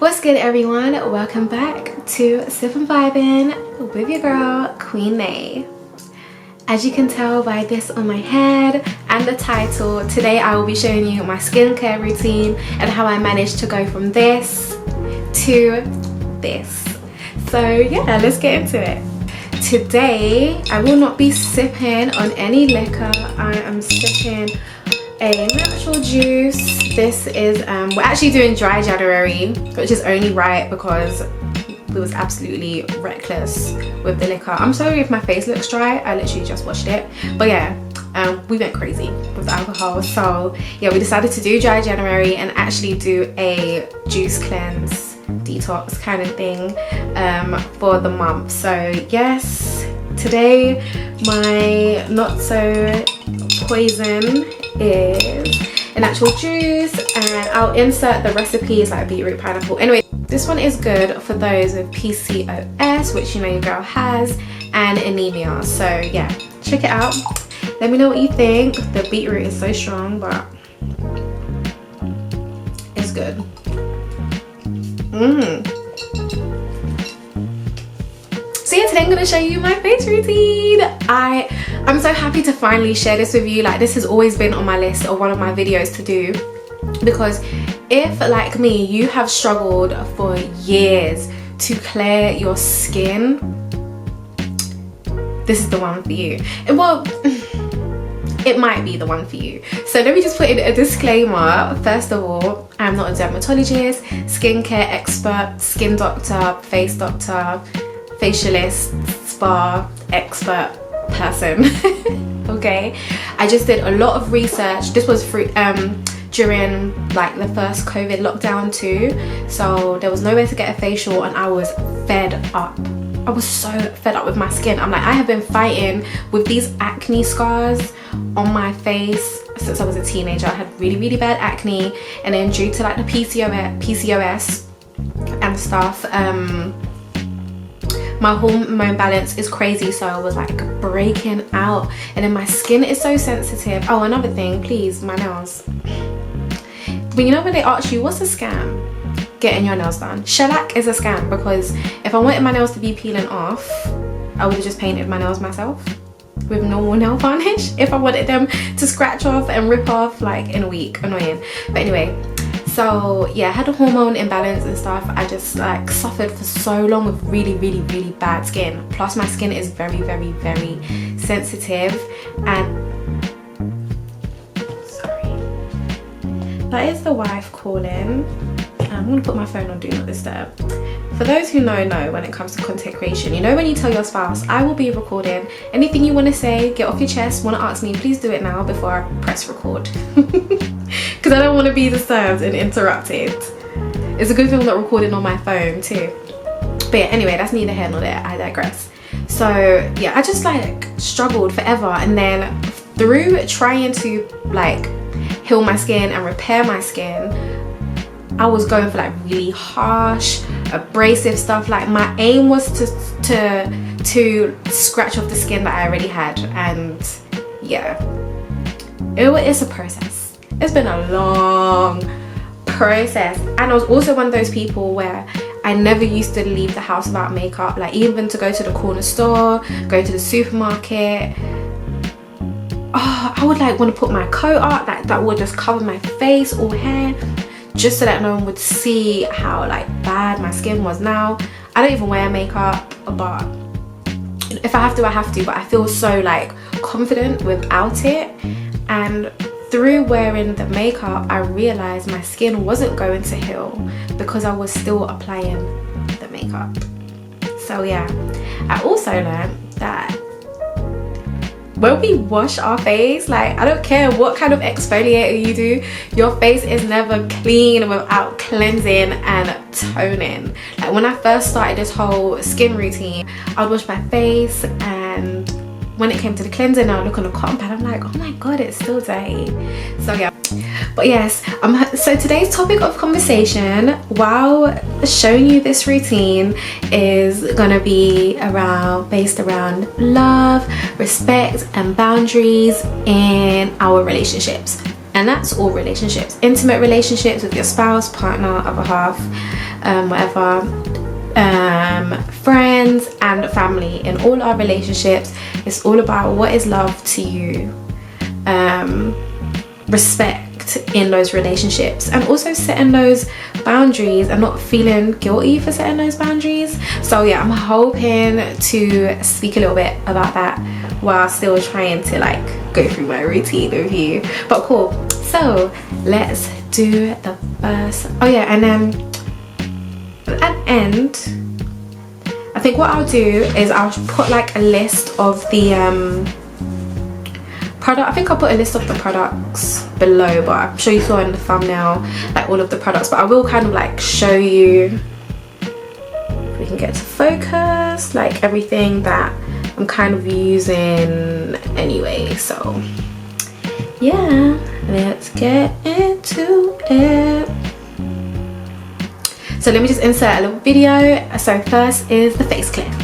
What's good, everyone? Welcome back to Sip and Vibin' with your girl Queen Nay. As you can tell by this on my head and the title, today I will be showing you my skincare routine and how I managed to go from this to this. So yeah, let's get into it. Today I will not be sipping on any liquor. I am sipping a natural juice. This is we're actually doing dry January, which is only right because we was absolutely reckless with the liquor. I'm sorry if my face looks dry, I literally just washed it, but yeah, we went crazy with the alcohol. So yeah, we decided to do dry January and actually do a juice cleanse detox kind of thing for the month. So yes, today my not so poison is an actual juice, and I'll insert the recipes like beetroot, pineapple. Anyway, this one is good for those with PCOS, which you know your girl has, and anemia. So yeah, check it out. Let me know what you think. The beetroot is so strong, but it's good. So yeah, today I'm going to show you my face routine. I'm so happy to finally share this with you. Like, this has always been on my list of one of my videos to do, because if, like me, you have struggled for years to clear your skin, this is the one for you. And well, it might be the one for you. So let me just put in a disclaimer. First of all, I'm not a dermatologist, skincare expert, skin doctor, face doctor, facialist, spa expert person. Okay, I just did a lot of research. This was free during like the first COVID lockdown too, so there was nowhere to get a facial and I was fed up. I was so fed up with my skin. I'm like, I have been fighting with these acne scars on my face since I was a teenager. I had really bad acne, and then due to like the PCOS and stuff, my hormone balance is crazy, so I was like breaking out, and then my skin is so sensitive. Oh, another thing, please, my nails. But you know when they ask you, what's a scam? Getting your nails done. Shellac is a scam, because if I wanted my nails to be peeling off, I would have just painted my nails myself with normal nail varnish. If I wanted them to scratch off and rip off like in a week, annoying. But anyway, so yeah, I had a hormone imbalance and stuff. I just like suffered for so long with really bad skin. Plus my skin is very sensitive, and sorry, that is the wife calling. I'm gonna put my phone on do not disturb. For those who know when it comes to content creation, you know when you tell your spouse, I will be recording, anything you want to say, get off your chest, want to ask me, please do it now before I press record. Because I don't want to be disturbed and interrupted. It's a good thing I'm not recording on my phone too. But yeah, anyway, that's neither here nor there, I digress. So yeah, I just like struggled forever, and then through trying to like heal my skin and repair my skin, I was going for like really harsh abrasive stuff. Like my aim was to scratch off the skin that I already had, and yeah, it's a process. It's been a long process, and I was also one of those people where I never used to leave the house without makeup. Like even to go to the corner store, go to the supermarket, I would like want to put my coat up that would just cover my face or hair, just so that no one would see how like bad my skin was. Now I don't even wear makeup, but if I have to, I have to, but I feel so like confident without it. And through wearing the makeup, I realized my skin wasn't going to heal because I was still applying the makeup. So yeah, I also learned that when we wash our face, like I don't care what kind of exfoliator you do, your face is never clean without cleansing and toning. Like when I first started this whole skin routine, I would wash my face, and when it came to the cleansing, I would look on the cotton pad, I'm like, oh my god, it's still dirty. So yeah, but yes, so today's topic of conversation while showing you this routine is gonna be based around love, respect and boundaries in our relationships. And that's all relationships, intimate relationships with your spouse, partner, other half, whatever, friends and family. In all our relationships, it's all about what is love to you, respect in those relationships, and also setting those boundaries and not feeling guilty for setting those boundaries. So yeah, I'm hoping to speak a little bit about that while still trying to like go through my routine with you. But cool, so let's do the first. Oh yeah, and then at the end, I think what I'll do is I'll put like a list of the product. I think I'll put a list of the products below, but I'm sure you saw in the thumbnail like all of the products, but I will kind of like show you, if we can get to focus, like everything that I'm kind of using anyway. So yeah, let's get into it. So let me just insert a little video. So first is the face cleanse.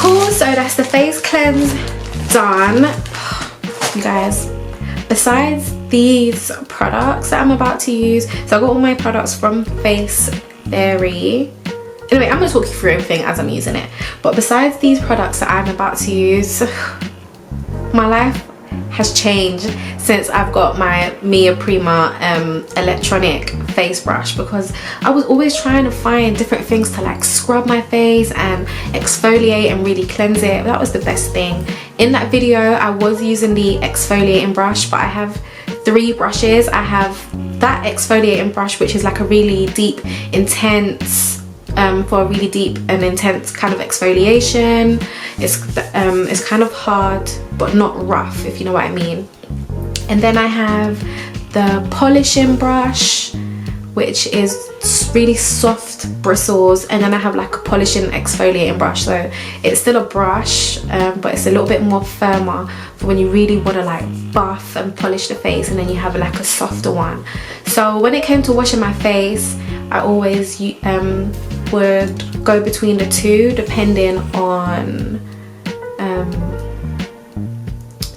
Cool, so that's the face cleanse done. You guys, besides these products that I'm about to use, so I got all my products from Facetheory. Anyway, I'm gonna talk you through everything as I'm using it. But besides these products that I'm about to use, my life has changed since I've got my MiaPrima electronic face brush, because I was always trying to find different things to like scrub my face and exfoliate and really cleanse it. That was the best thing. In that video I was using the exfoliating brush, but I have 3 brushes. I have that exfoliating brush, which is like a really deep, intense, for a really deep and intense kind of exfoliation. It's kind of hard but not rough, if you know what I mean. And then I have the polishing brush, which is really soft bristles, and then I have like a polishing exfoliating brush. So it's still a brush, but it's a little bit more firmer for when you really want to like buff and polish the face, and then you have like a softer one. So when it came to washing my face, I always would go between the two depending on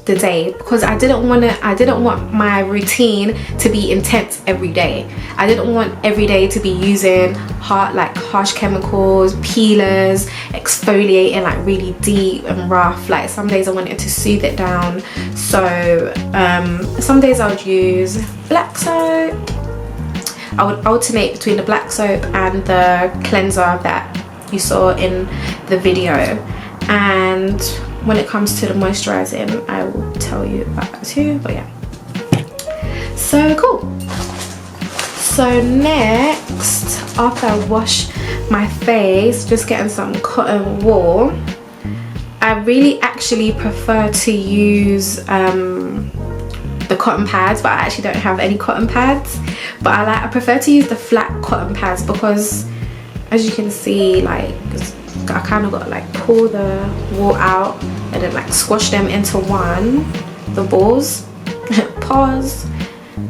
the day, because I didn't want my routine to be intense every day. I didn't want every day to be using harsh chemicals, peelers, exfoliating like really deep and rough. Like some days I wanted to soothe it down. So some days I would use black soap. I would alternate between the black soap and the cleanser that you saw in the video. And when it comes to the moisturizing, I will tell you about that too. But yeah, so cool. So next, after I wash my face, just getting some cotton wool. I really actually prefer to use the cotton pads, but I actually don't have any cotton pads. But I prefer to use the flat cotton pads, because as you can see, like I kind of got to like pull the wool out and then like squash them into one, the balls. Pause.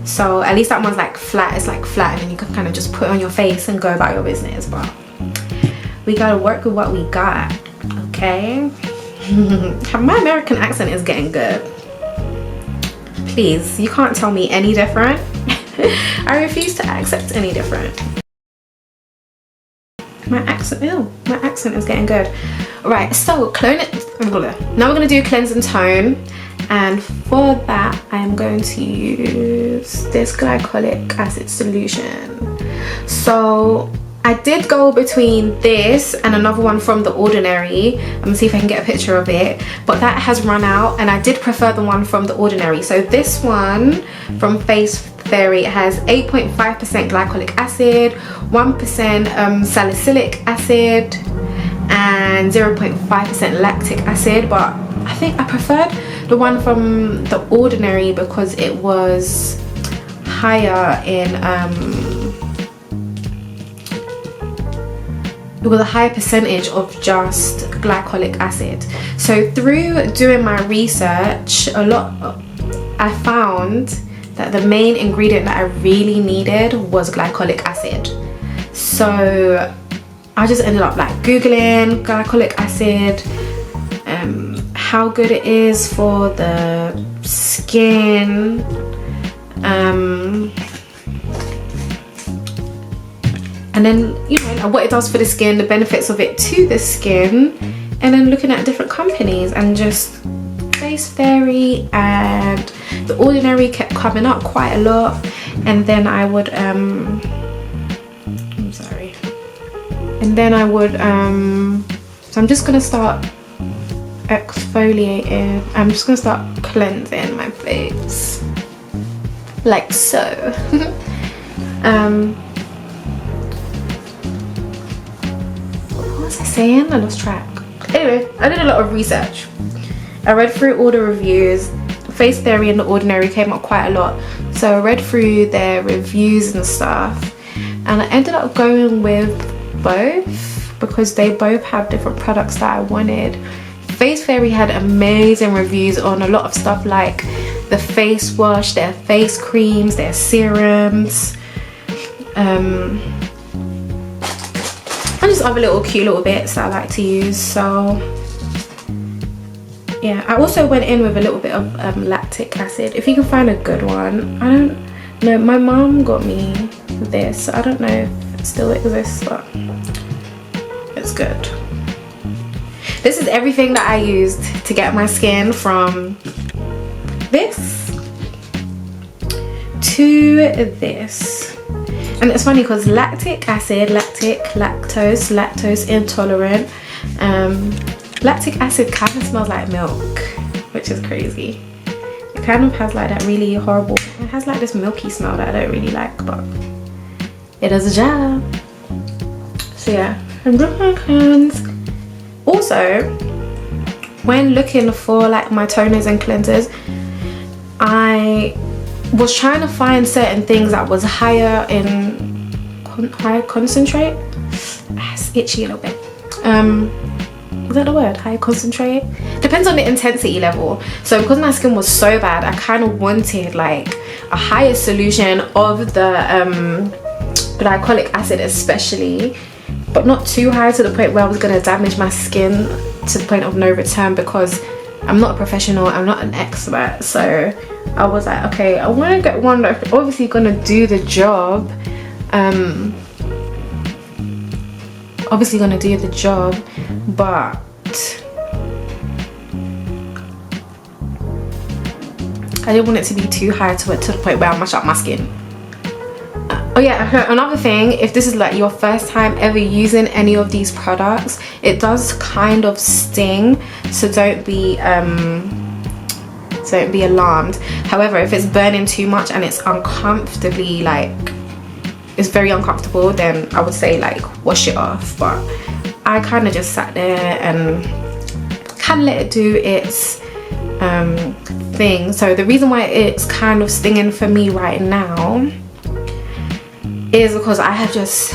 So at least that one's like flat. It's like flat, and then you can kind of just put it on your face and go about your business. But we gotta work with what we got, okay? My American accent is getting good. Please, you can't tell me any different. I refuse to accept any different. My accent is getting good. Right, so now we're gonna do cleanse and tone, and for that I'm going to use this glycolic acid solution. So I did go between this and another one from The Ordinary. I'm gonna see if I can get a picture of it, but that has run out, and I did prefer the one from The Ordinary. So this one from Facetheory has 8.5% glycolic acid, 1% salicylic acid, and 0.5% lactic acid. But I think I preferred the one from The Ordinary because it was higher in it was a higher percentage of just glycolic acid. So through doing my research, I found that the main ingredient that I really needed was glycolic acid. So I just ended up like googling glycolic acid, how good it is for the skin, and then, you know, what it does for the skin, the benefits of it to the skin, and then looking at different companies, and just Facetheory and The Ordinary kept coming up quite a lot. And then I would so I'm just gonna start exfoliating. I'm just gonna start cleansing my face like so. What was I saying? I lost track. Anyway, I did a lot of research. I read through all the reviews. Facetheory and The Ordinary came up quite a lot, so I read through their reviews and stuff, and I ended up going with both because they both have different products that I wanted. Facetheory had amazing reviews on a lot of stuff like the face wash, their face creams, their serums, and just other little cute little bits that I like to use. So yeah, I also went in with a little bit of lactic acid. If you can find a good one. I don't know, my mom got me this. I don't know if it still exists, but it's good. This is everything that I used to get my skin from this to this. And it's funny because lactic acid, lactose intolerant, lactic acid kind of smells like milk, which is crazy. It kind of has like that really horrible, it has like this milky smell that I don't really like, but it does a job. So yeah, I'm doing my cleanse. Also, when looking for like my toners and cleansers, I was trying to find certain things that was higher concentrate. It's itchy a little bit. Is that the word? High concentrate? Depends on the intensity level. So because my skin was so bad, I kind of wanted like a higher solution of the glycolic acid especially, but not too high to the point where I was going to damage my skin to the point of no return, because I'm not a professional, I'm not an expert. So I was like, okay, I want to get one that's obviously going to do the job, but I didn't want it to be too high to the point where I mash up my skin. Oh yeah, another thing, if this is like your first time ever using any of these products, it does kind of sting, so don't be alarmed. However, if it's burning too much and it's uncomfortably, like it's very uncomfortable, then I would say like wash it off. But I kind of just sat there and kind of let it do its thing. So the reason why it's kind of stinging for me right now is because I have just,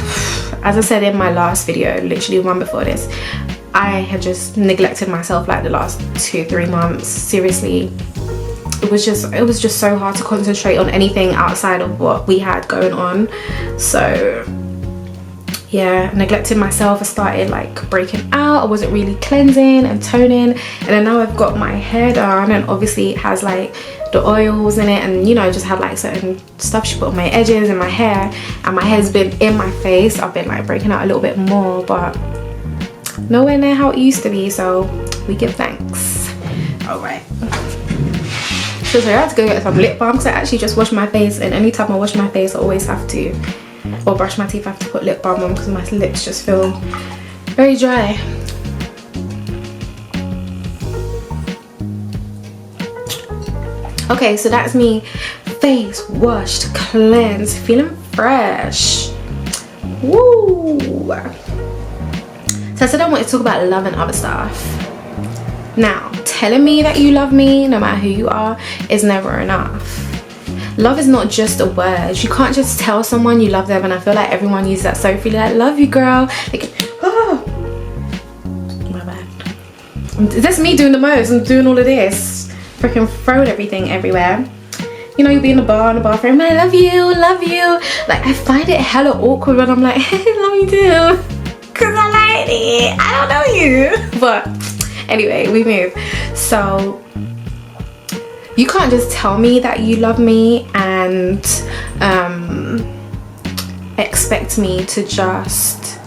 as I said in my last video, literally one before this, I had just neglected myself like the last 2-3 months. Seriously, it was just so hard to concentrate on anything outside of what we had going on. So yeah, neglected myself. I started like breaking out. I wasn't really cleansing and toning, and then now I've got my hair done, and obviously it has like the oils in it, and you know, just had like certain stuff she put on my edges and my hair, and my hair's been in my face. I've been like breaking out a little bit more, but nowhere near how it used to be, so we give thanks. All right, so I had to go get some lip balm because I actually just washed my face, and anytime I wash my face I always have to, or brush my teeth, I have to put lip balm on because my lips just feel very dry. Okay, so that's me face washed, cleansed, feeling fresh. Woo! So I said I wanted to talk about love and other stuff. Now, telling me that you love me no matter who you are is never enough. Love is not just a word. You can't just tell someone you love them, and I feel like everyone uses that so freely, like, love you girl, like, oh my bad, that's me doing the most. I'm doing all of this, freaking throwing everything everywhere. You know, you'll be in the bar, in the bathroom, I love you, like, I find it hella awkward when I'm like, hey, love you too, because I like it, I don't know you. But anyway, we move. So you can't just tell me that you love me and expect me to just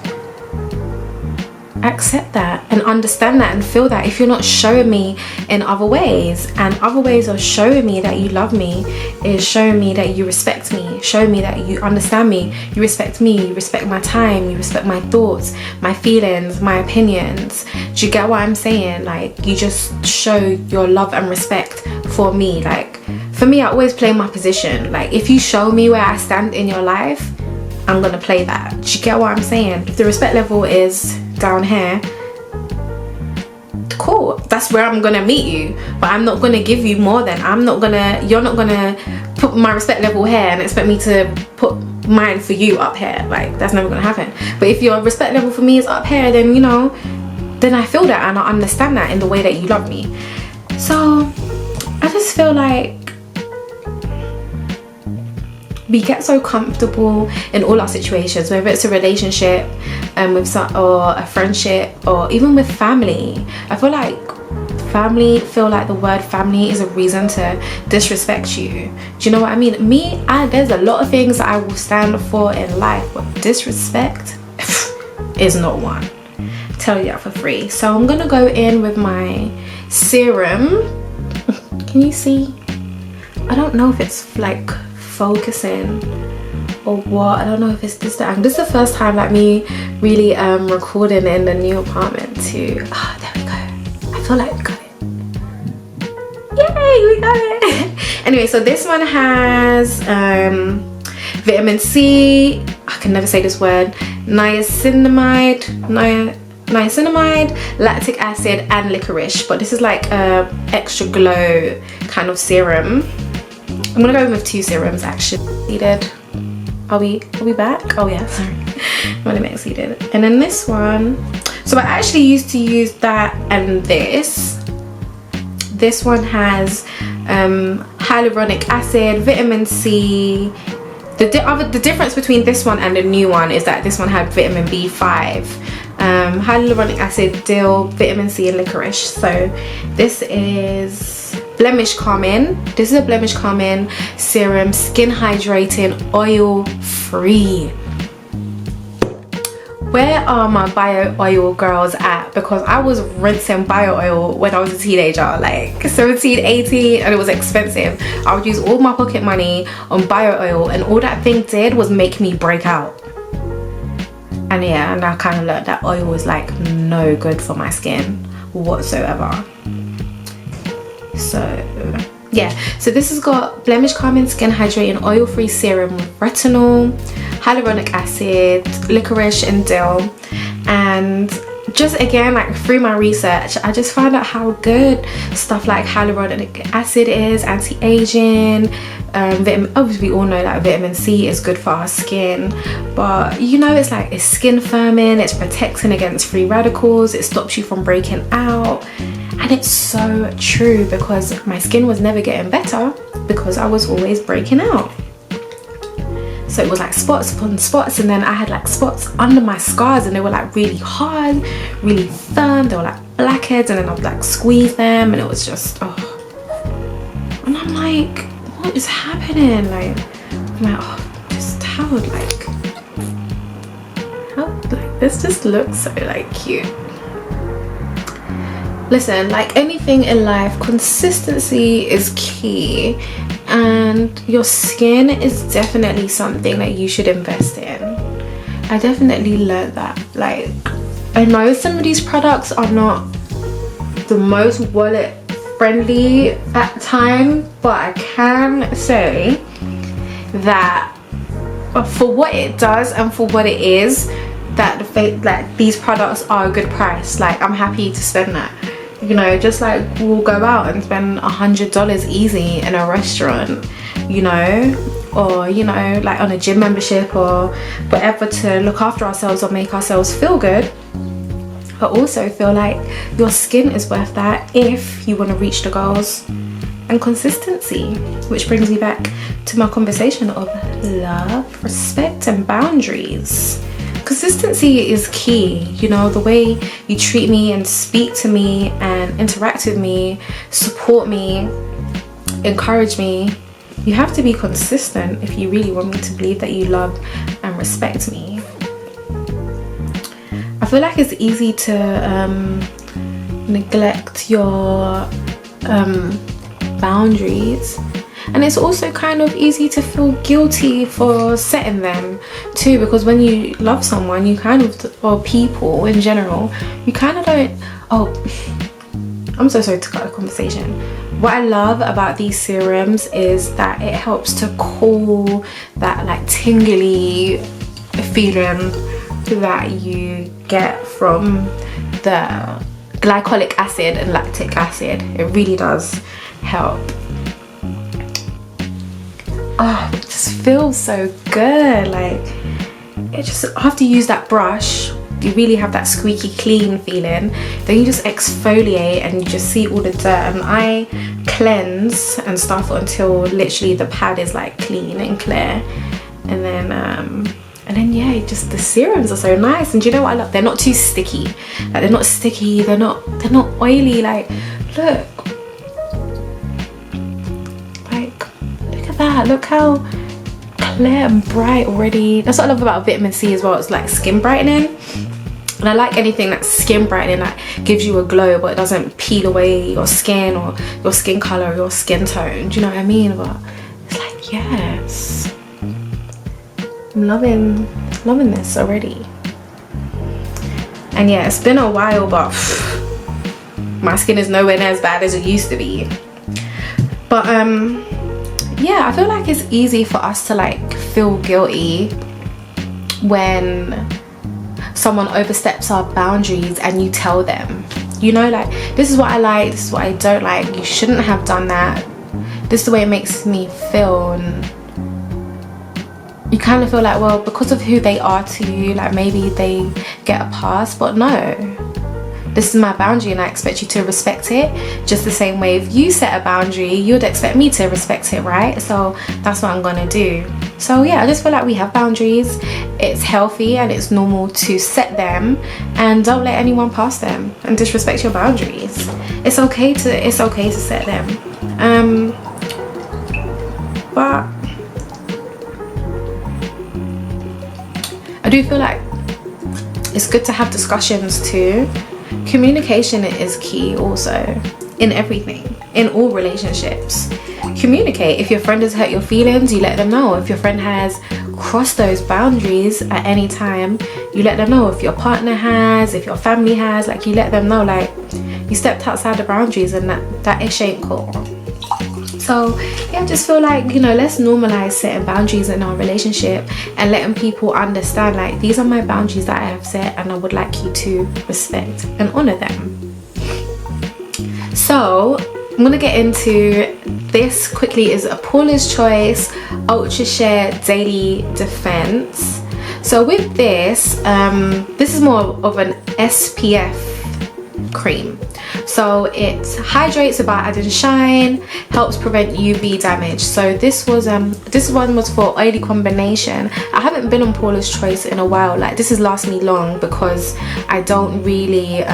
accept that and understand that and feel that if you're not showing me in other ways. And other ways of showing me that you love me is showing me that you respect me, showing me that you understand me, you respect me, you respect my time, you respect my thoughts, my feelings, my opinions. Do you get what I'm saying? Like, you just show your love and respect for me. Like, for me, I always play my position. Like, if you show me where I stand in your life, I'm gonna play that. Do you get what I'm saying? If the respect level is down here, cool, that's where I'm gonna meet you, but I'm not gonna give you more than, you're not gonna put my respect level here and expect me to put mine for you up here. Like, that's never gonna happen. But if your respect level for me is up here, then, you know, then I feel that and I understand that in the way that you love me. So I just feel like we get so comfortable in all our situations, whether it's a relationship with some, or a friendship, or even with family. I feel like the word family is a reason to disrespect you. Do you know what I mean? There's a lot of things that I will stand for in life, but disrespect is not one. I'll tell you that for free. So I'm gonna go in with my serum. Can you see? I don't know if it's like focusing or what. I don't know if it's this time. This is the first time like me really recording in the new apartment too. Ah, there we go. I feel like we got it. Yay, we got it. Anyway, so this one has vitamin C, I can never say this word, niacinamide, lactic acid, and licorice. But this is like a extra glow kind of serum. I'm gonna go with 2 serums actually. Are we back? Oh yeah, sorry. I'm gonna exceeded. And then this one, so I actually used to use that and this. This one has hyaluronic acid, vitamin C. The difference between this one and the new one is that this one had vitamin B5, hyaluronic acid, dill, vitamin C, and licorice. So this is blemish calming. This is a blemish calming serum, skin hydrating, oil free. Where are my bio oil girls at? Because I was rinsing bio oil when I was a teenager, like 17, 18, and it was expensive. I would use all my pocket money on bio oil, and all that thing did was make me break out. And yeah, and I kind of learned that oil was like no good for my skin whatsoever. So yeah, so this has got blemish calming, skin hydrating, oil free serum with retinol, hyaluronic acid, licorice, and dill. And just again, like through my research, I just found out how good stuff like hyaluronic acid is, anti-aging. Obviously we all know that vitamin C is good for our skin, but you know, it's like it's skin firming, it's protecting against free radicals, it stops you from breaking out. And it's so true, because my skin was never getting better because I was always breaking out. So it was like spots upon spots, and then I had like spots under my scars, and they were like really hard, really firm. They were like blackheads, and then I would like squeeze them, and it was just, oh. And I'm like, what is happening? Like, I'm like, oh, just how, like, this just looks so like cute. Listen, like anything in life, consistency is key, and your skin is definitely something that you should invest in. I definitely learned that. Like, I know some of these products are not the most wallet friendly at times, but I can say that for what it does and for what it is, that these products are a good price. Like, I'm happy to spend that. You know, just like we'll go out and spend $100 easy in a restaurant, you know, or, you know, like on a gym membership or whatever, to look after ourselves or make ourselves feel good. But also feel like your skin is worth that if you want to reach the goals. And consistency, which brings me back to my conversation of love, respect, and boundaries. Consistency is key. You know, the way you treat me and speak to me and interact with me, support me, encourage me. You have to be consistent if you really want me to believe that you love and respect me. I feel like it's easy to neglect your boundaries, and it's also kind of easy to feel guilty for setting them too, because when you love someone, you kind of, or people in general, you kind of don't, I'm so sorry to cut the conversation. What I love about these serums is that it helps to cool that like tingly feeling that you get from the glycolic acid and lactic acid. It really does help. Oh, it just feels so good. Like, it just, after you use that brush, you really have that squeaky clean feeling. Then you just exfoliate and you just see all the dirt, and I cleanse and stuff until literally the pad is like clean and clear. And then yeah, just the serums are so nice. And do you know what I love? They're not too sticky. Like, they're not sticky, they're not oily. Like, look at that. Look how clear and bright already. That's what I love about vitamin C as well. It's like skin brightening. And I like anything that's skin brightening, that gives you a glow but it doesn't peel away your skin or your skin color or your skin tone. Do you know what I mean? But it's like, yes, I'm loving this already. And yeah, it's been a while, but my skin is nowhere near as bad as it used to be. But yeah, I feel like it's easy for us to like feel guilty when someone oversteps our boundaries and you tell them, you know, like, this is what I like, this is what I don't like, you shouldn't have done that, this is the way it makes me feel. And you kind of feel like, well, because of who they are to you, like maybe they get a pass. But no, this is my boundary and I expect you to respect it. Just the same way if you set a boundary, you'd expect me to respect it, right? So that's what I'm gonna do. So yeah, I just feel like we have boundaries. It's healthy and it's normal to set them, and don't let anyone pass them and disrespect your boundaries. It's okay to set them. But I do feel like it's good to have discussions too. Communication is key also in everything, in all relationships. Communicate. If your friend has hurt your feelings, you let them know. If your friend has crossed those boundaries at any time, you let them know. If your partner has, if your family has, like, you let them know, like, you stepped outside the boundaries and that ish ain't cool. So yeah, I just feel like, you know, let's normalize setting boundaries in our relationship and letting people understand, like, these are my boundaries that I have set and I would like you to respect and honor them. So I'm gonna get into this quickly. Is a Paula's Choice Ultra Sheer Daily Defense. So with this, this is more of an SPF cream. So it hydrates without adding shine, helps prevent UV damage. So this one was for oily combination. I haven't been on Paula's Choice in a while. Like, this has lasted me long because I don't really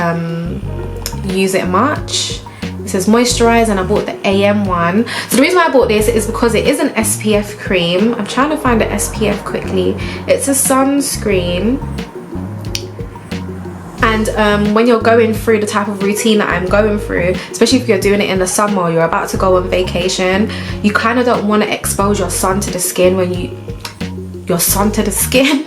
use it much. It says moisturize, and I bought the AM one. So the reason why I bought this is because it is an SPF cream. I'm trying to find the SPF quickly. It's a sunscreen. And when you're going through the type of routine that I'm going through, especially if you're doing it in the summer or you're about to go on vacation, you kind of don't want to expose your sun to the skin when your sun to the skin.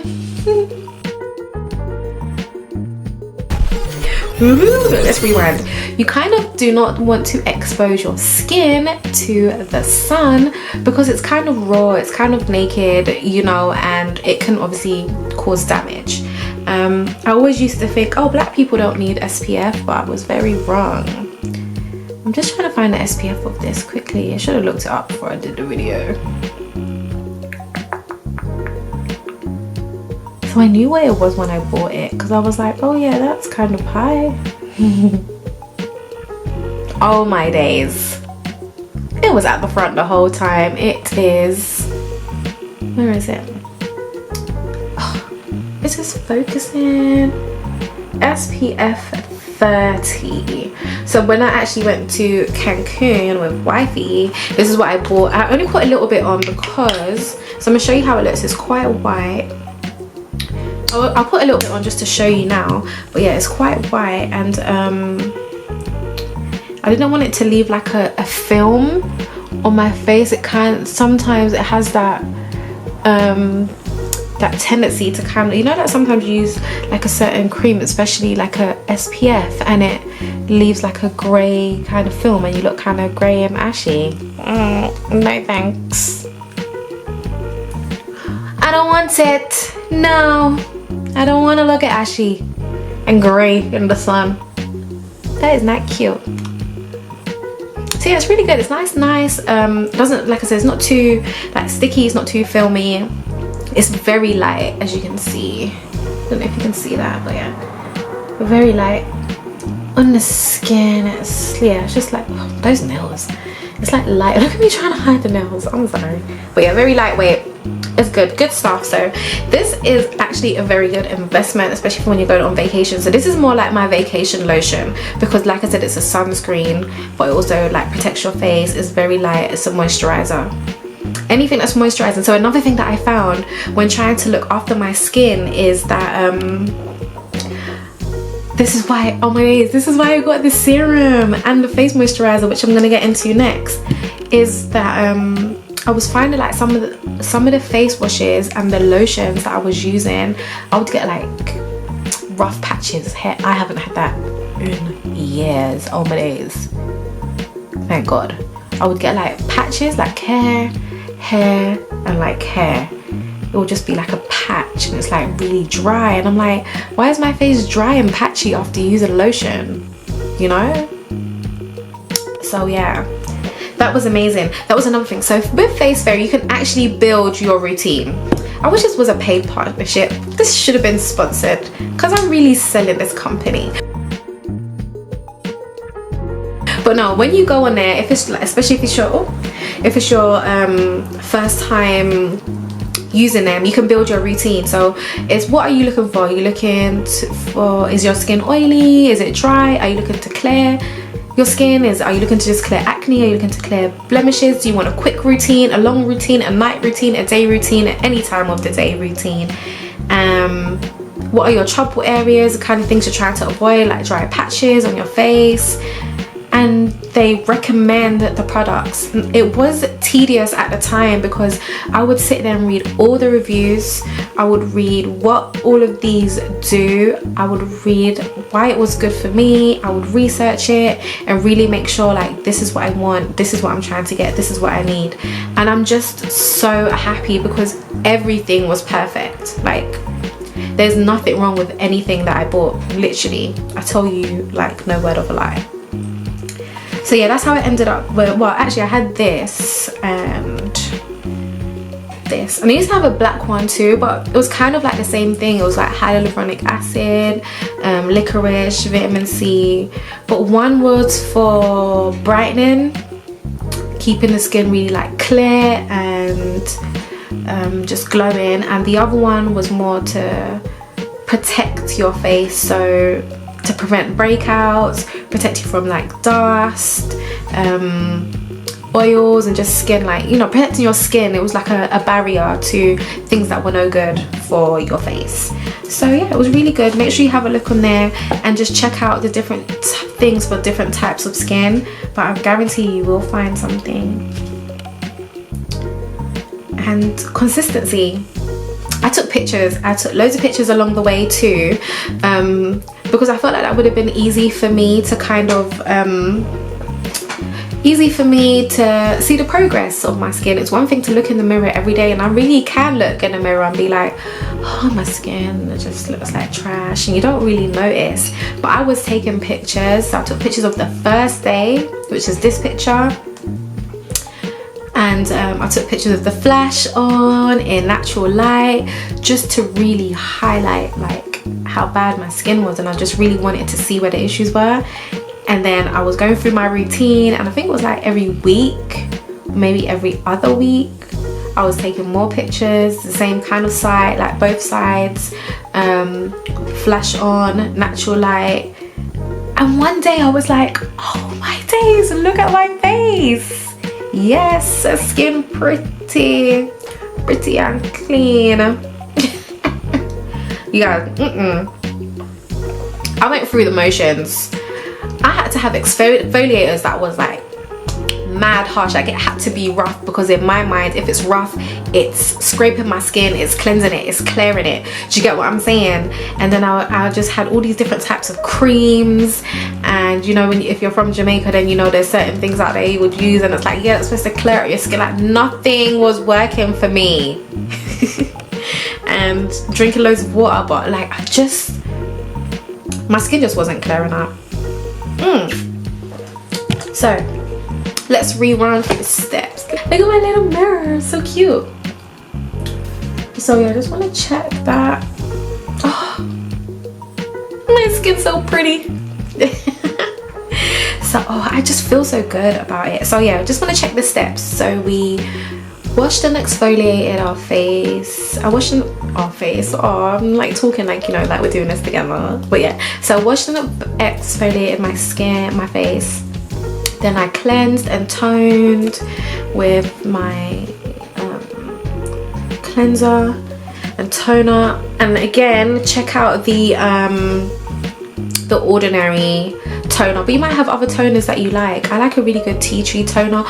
Let's rewind. You kind of do not want to expose your skin to the sun because it's kind of raw, it's kind of naked, you know, and it can obviously cause damage. I always used to think, oh, black people don't need SPF, but I was very wrong. I'm just trying to find the SPF of this quickly. I should have looked it up before I did the video. So I knew what it was when I bought it because I was like, oh yeah, that's kind of high. Oh my days. It was at the front the whole time. It is, where is it? This is focusing. SPF 30. So when I actually went to Cancun with wifey, this is what I bought. I only put a little bit on because, so I'm gonna show you how it looks. It's quite white. I'll put a little bit on just to show you now, but yeah, it's quite white, and I didn't want it to leave like a film on my face. It sometimes it has that that tendency to kind of, you know, that sometimes you use like a certain cream, especially like a SPF, and it leaves like a grey kind of film and you look kind of grey and ashy. No thanks. I don't want it. No, I don't want to look ashy and grey in the sun. That is not cute. So yeah, it's really good. It's nice. Doesn't, like I said, it's not too like sticky, it's not too filmy. It's very light, as you can see. I don't know if you can see that, but yeah, very light on the skin. It's just like, oh, those nails. It's like light. Look at me trying to hide the nails. I'm sorry, but yeah, very lightweight. It's good stuff. So this is actually a very good investment, especially for when you're going on vacation. So this is more like my vacation lotion because, like I said, it's a sunscreen, but it also like protects your face. It's very light. It's a moisturizer. Anything that's moisturizing. So another thing that I found when trying to look after my skin is that this is why, oh my days, this is why I got this serum and the face moisturizer, which I'm gonna get into next, is that I was finding like some of the face washes and the lotions that I was using, I would get like rough patches. Hair, I haven't had that in years. Oh my days, thank God. I would get like patches, like hair, and like hair. It will just be like a patch and it's like really dry, and I'm like, why is my face dry and patchy after using lotion, you know? So yeah, that was amazing. That was another thing. So with Facetheory, you can actually build your routine. I wish this was a paid partnership. This should have been sponsored because I'm really selling this company. But no, when you go on there, if it's like, especially if it's your first time using them, you can build your routine. So it's, what are you looking for? Are you looking for, is your skin oily? Is it dry? Are you looking to clear your skin? Are you looking to just clear acne? Are you looking to clear blemishes? Do you want a quick routine, a long routine, a night routine, a day routine, at any time of the day routine? What are your trouble areas, the kind of things you're trying to avoid, like dry patches on your face? And they recommend the products. It was tedious at the time because I would sit there and read all the reviews. I would read what all of these do. I would read why it was good for me. I would research it and really make sure like, this is what I want, this is what I'm trying to get, this is what I need. And I'm just so happy because everything was perfect. Like, there's nothing wrong with anything that I bought, literally. I tell you, like, no word of a lie. So yeah, that's how it ended up. Well, actually I had this, and this. And I used to have a black one too, but it was kind of like the same thing. It was like hyaluronic acid, licorice, vitamin C, but one was for brightening, keeping the skin really like clear and just glowing, and the other one was more to protect your face, so to prevent breakouts, protect you from like dust, oils, and just skin, like, you know, protecting your skin. It was like a barrier to things that were no good for your face. So yeah, it was really good. Make sure you have a look on there and just check out the different things for different types of skin, but I guarantee you will find something. And consistency. I took pictures. I took loads of pictures along the way too, because I felt like that would have been easy for me to kind of see the progress of my skin. It's one thing to look in the mirror every day, and I really can look in the mirror and be like, oh, my skin just looks like trash, and you don't really notice. But I was taking pictures. So I took pictures of the first day, which is this picture, and I took pictures of the flash on in natural light, just to really highlight like how bad my skin was, and I just really wanted to see where the issues were. And then I was going through my routine, and I think it was like every week, maybe every other week, I was taking more pictures, the same kind of side, like both sides, flash on, natural light. And one day I was like, oh my days, look at my face. Yes, skin pretty and clean. You guys, I went through the motions. I had to have exfoliators that was like mad harsh. Like, it had to be rough, because in my mind, if it's rough, it's scraping my skin, it's cleansing it, it's clearing it. Do you get what I'm saying? And then I just had all these different types of creams, and you know, if you're from Jamaica, then you know there's certain things out there you would use, and it's like, yeah, it's supposed to clear out your skin. Like, nothing was working for me. And drinking loads of water, but like, my skin just wasn't clearing up. So let's rerun through the steps. Look at my little mirror, so cute. So yeah, I just want to check that. Oh, my skin's so pretty. So I just feel so good about it. So yeah, I just want to check the steps. So we washed and exfoliated our face. I washed our face. Oh, I'm like talking like, you know, like we're doing this together. But yeah, so I washed and exfoliated my skin, my face. Then I cleansed and toned with my cleanser and toner. And again, check out the ordinary toner, but you might have other toners that you like. I like a really good tea tree toner.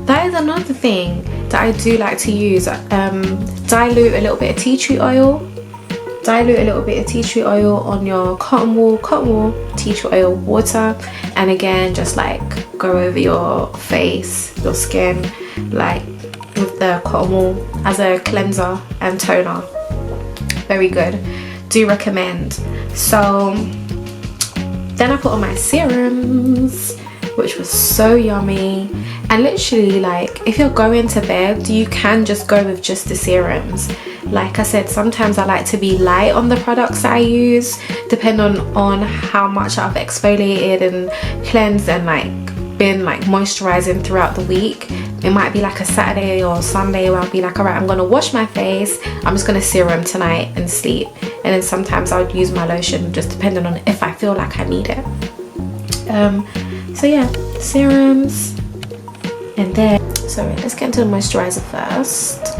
That is another thing that I do like to use. Dilute a little bit of tea tree oil. Dilute a little bit of tea tree oil on your cotton wool, tea tree oil, water, and again, just like go over your face, your skin, like with the cotton wool as a cleanser and toner. Very good. Do recommend. So then I put on my serums, which was so yummy. And literally, like, if you're going to bed, you can just go with just the serums. Like I said, sometimes I like to be light on the products that I use, depending on how much I've exfoliated and cleansed and like been like moisturizing throughout the week. It might be like a Saturday or Sunday where I'll be like, all right, I'm gonna wash my face, I'm just gonna serum tonight and sleep. And then sometimes I would use my lotion, just depending on if I feel like I need it. So yeah, serums. And then, sorry, let's get into the moisturizer first.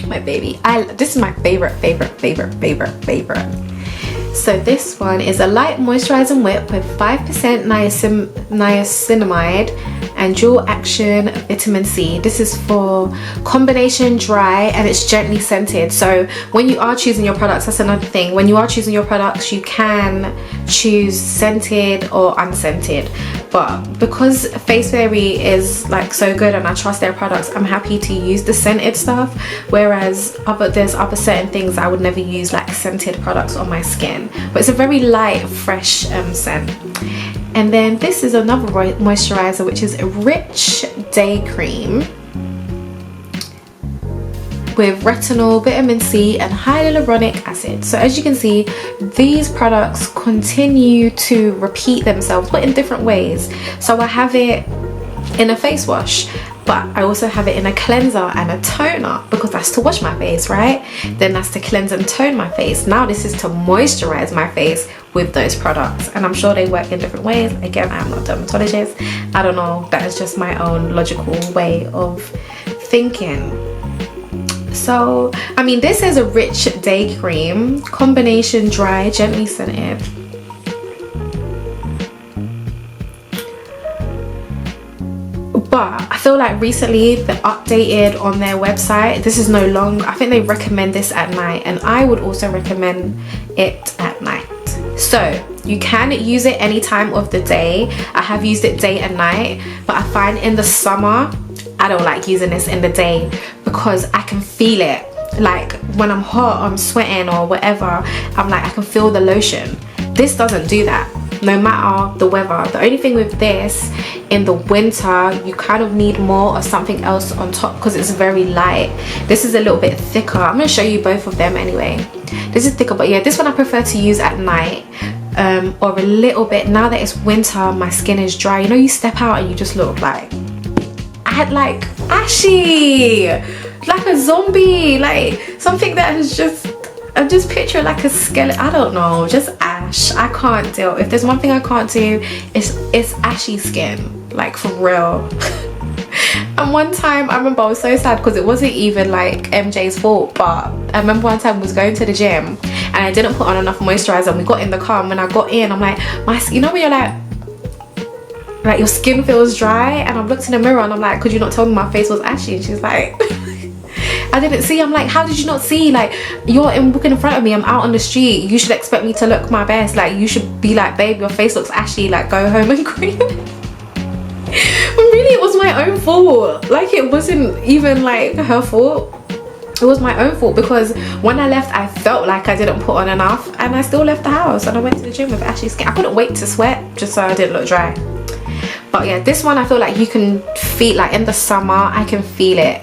My baby, this is my favorite. So this one is a light moisturizing whip with 5% niacinamide and dual action vitamin C. This is for combination dry, and it's gently scented. So when you are choosing your products, that's another thing. When you are choosing your products, you can choose scented or unscented. But because Facetheory is like so good and I trust their products, I'm happy to use the scented stuff. Whereas there's other certain things I would never use, like scented products on my skin. But it's a very light, fresh scent. And then this is another moisturizer, which is a Rich Day Cream. with retinol, vitamin C and hyaluronic acid. So as you can see, these products continue to repeat themselves but in different ways. So I have it in a face wash, but I also have it in a cleanser and a toner, because that's to wash my face, right? Then that's to cleanse and tone my face. Now this is to moisturize my face with those products, and I'm sure they work in different ways. Again, I'm not a dermatologist, I don't know, that is just my own logical way of thinking. So I mean, this is a rich day cream, combination dry, gently scented. But I feel like recently they updated on their website. This is no longer, I think they recommend this at night, and I would also recommend it at night. So you can use it any time of the day. I have used it day and night, but I find in the summer I don't like using this in the day because I can feel it. Like when I'm hot, I'm sweating or whatever, I'm like, I can feel the lotion. This doesn't do that, no matter the weather. The only thing with this, in the winter you kind of need more or something else on top because it's very light. This is a little bit thicker. I'm going to show you both of them anyway. This is thicker, but yeah, this one I prefer to use at night, or a little bit. Now that it's winter, my skin is dry. You know, you step out and you just look like, I had like ashy, like a zombie, like something that is just, I'm just picturing like a skeleton. I don't know, just ash. I can't deal. If there's one thing I can't do, it's ashy skin, like for real. And one time I remember I was so sad because it wasn't even like MJ's fault, but I remember one time I was going to the gym and I didn't put on enough moisturizer, and we got in the car, and when I got in, I'm like, you know when you're like your skin feels dry, and I looked in the mirror and I'm like, could you not tell me my face was ashy? And she's like, I didn't see. I'm like, how did you not see? Like, you're walking in front of me, I'm out on the street, you should expect me to look my best. Like, you should be like, babe, your face looks ashy, like go home and cream it. But really it was my own fault. Like, it wasn't even like her fault, it was my own fault, because when I left I felt like I didn't put on enough, and I still left the house and I went to the gym with ashy skin. I couldn't wait to sweat just so I didn't look dry. But yeah, this one I feel like you can feel, like in the summer I can feel it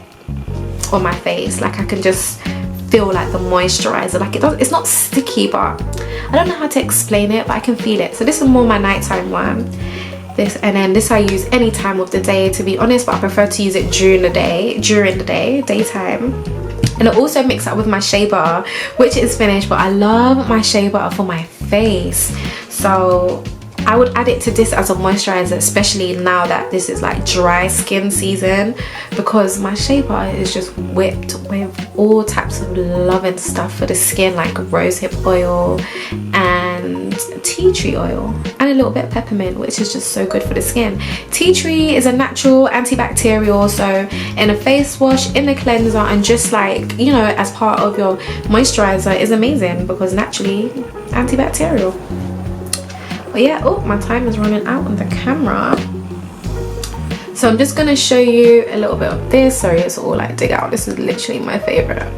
on my face. Like I can just feel like the moisturizer, like it's not sticky, but I don't know how to explain it, but I can feel it. So this is more my nighttime one. This, and then this I use any time of the day, to be honest, but I prefer to use it during the day, daytime. And I also mix up with my shea butter, which is finished, but I love my shea butter for my face, so I would add it to this as a moisturizer, especially now that this is like dry skin season, because my shea butter is just whipped with all types of loving stuff for the skin, like rosehip oil and tea tree oil and a little bit of peppermint, which is just so good for the skin. Tea tree is a natural antibacterial, so in a face wash, in a cleanser, and just like, you know, as part of your moisturizer is amazing because naturally antibacterial. But yeah, oh, my time is running out on the camera, so I'm just gonna show you a little bit of this. Sorry, it's all like dig out. This is literally my favorite.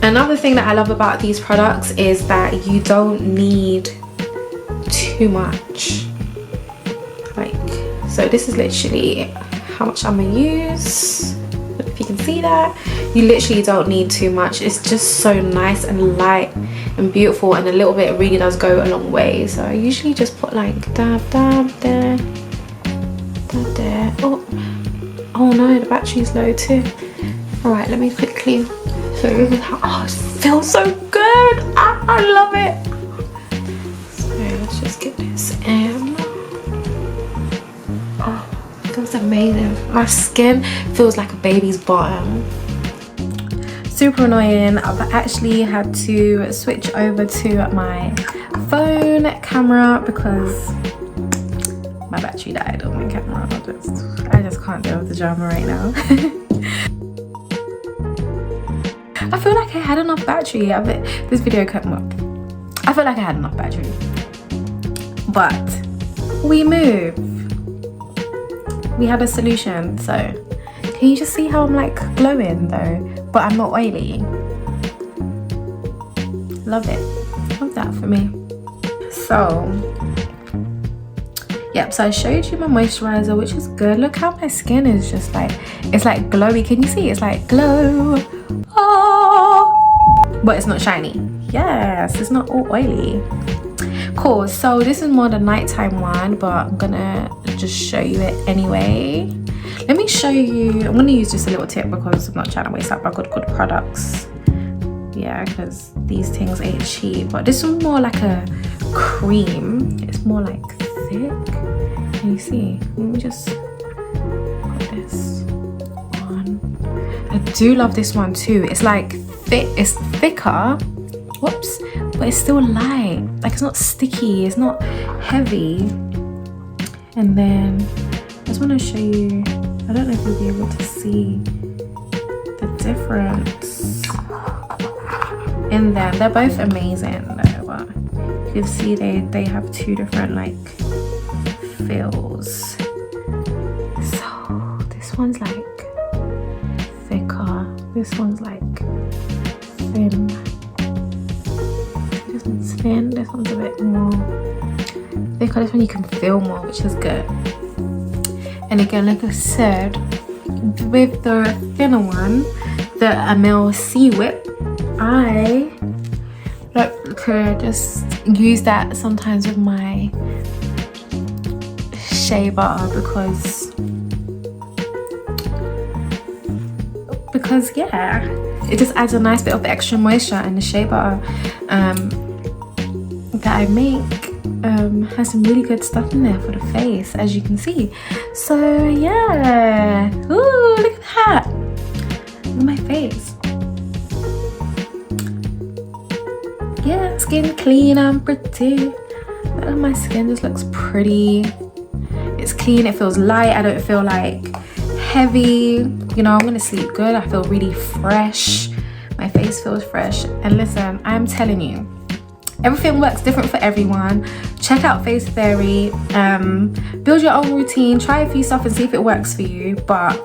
Another thing that I love about these products is that you don't need too much. Like, so this is literally how much I'm gonna use. If you can see that, you literally don't need too much. It's just so nice and light and beautiful, and a little bit really does go a long way. So I usually just put like dab dab there, dab there. Oh no, the battery's low too. All right, let me quickly show you how, oh, it feels so good. I love it. So let's just get this in. Oh, it feels amazing. My skin feels like a baby's bottom. Super annoying, I've actually had to switch over to my phone camera because my battery died on my camera. I just can't deal with the drama right now. I feel like I had enough battery. This video came up. I feel like I had enough battery, but we move. We had a solution. So can you just see how I'm like glowing though? But I'm not oily. Love it. Love that for me. So Yep, so I showed you my moisturizer, which is good. Look how my skin is just like, it's like glowy. Can you see? It's like glow. Oh, but it's not shiny. Yes, it's not all oily. Cool, so this is more the nighttime one, but I'm gonna just show you it anyway. Let me show you. I'm gonna use just a little tip because I'm not trying to waste up my good products. Yeah, because these things ain't cheap. But this one's more like a cream. It's more like thick. Can you see? Let me just put this on. I do love this one too. It's like thick. It's thicker. Whoops. But it's still light. Like, it's not sticky. It's not heavy. And then I just want to show you. I don't know if you'll be able to see the difference in them. They're both amazing though, but you can see they have two different like feels. So this one's like thicker, this one's like thin. This one's thin, this one's a bit more thicker. This one you can feel more, which is good. And again, like I said, with the thinner one, the Amel Sea Whip, I like to just use that sometimes with my shea butter because yeah, it just adds a nice bit of extra moisture, and the shea butter that I make has some really good stuff in there for the face, as you can see. So yeah, ooh, look at that. Look at my face. Yeah, skin clean and pretty. Look at my skin, just looks pretty. It's clean, it feels light. I don't feel like heavy. You know, I'm gonna sleep good. I feel really fresh. My face feels fresh. And listen, I'm telling you, everything works different for everyone. Check out Facetheory. Build your own routine. Try a few stuff and see if it works for you. But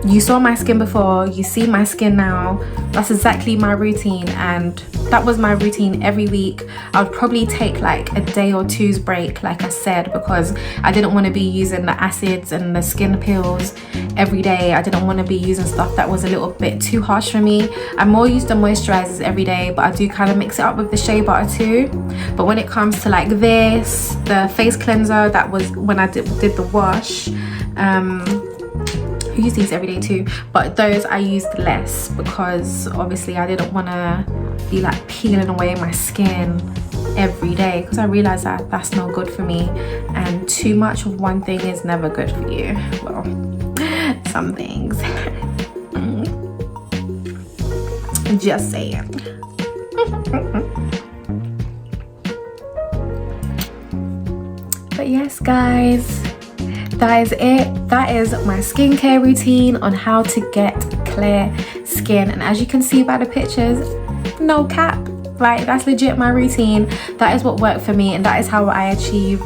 you saw my skin before, you see my skin now. That's exactly my routine, and that was my routine every week. I would probably take like a day or two's break, like I said, because I didn't want to be using the acids and the skin peels every day. I didn't want to be using stuff that was a little bit too harsh for me. I more use the moisturizers every day, but I do kind of mix it up with the shea butter too. But when it comes to like this, the face cleanser, that was when I did the wash. I use these every day too, but those I used less because obviously I didn't want to be like peeling away my skin every day, because I realized that that's not good for me, and too much of one thing is never good for you. Well, some things. Just saying. But yes guys, that is it. That is my skincare routine on how to get clear skin. And as you can see by the pictures, no cap, like that's legit my routine. That is what worked for me, and that is how I achieved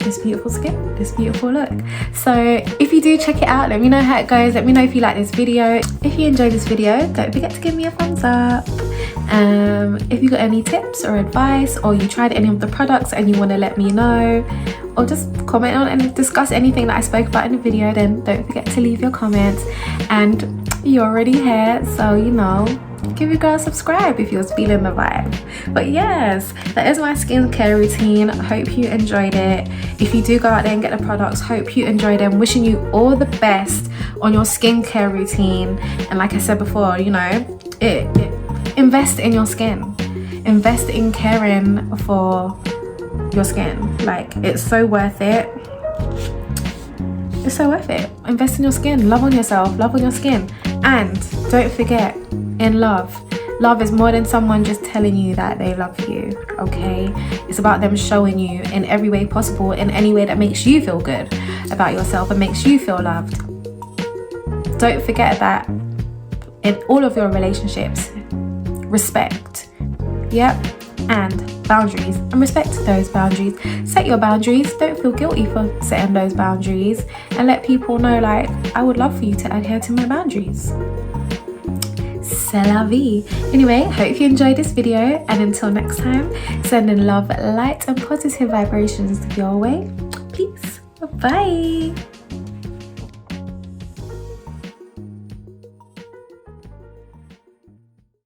this beautiful skin, this beautiful look. So if you do check it out, let me know how it goes. Let me know if you like this video. If you enjoyed this video, don't forget to give me a thumbs up. If you got any tips or advice, or you tried any of the products and you want to let me know, or just comment on and discuss anything that I spoke about in the video, then don't forget to leave your comments. And you're already here, so you know, give your girl a subscribe if you're feeling the vibe. But yes, that is my skincare routine. Hope you enjoyed it. If you do go out there and get the products, hope you enjoy them. Wishing you all the best on your skincare routine. And like I said before, you know, invest in your skin. Invest in caring for your skin. Like, it's so worth it. It's so worth it. Invest in your skin. Love on yourself. Love on your skin. And don't forget, in love is more than someone just telling you that they love you, okay? It's about them showing you in every way possible, in any way that makes you feel good about yourself and makes you feel loved. Don't forget that in all of your relationships. Respect, yep, and boundaries, and respect those boundaries. Set your boundaries. Don't feel guilty for setting those boundaries, and let people know, like, I would love for you to adhere to my boundaries. c'est la vie. Anyway, hope you enjoyed this video, and until next time, sending love, light and positive vibrations your way. Peace. Bye.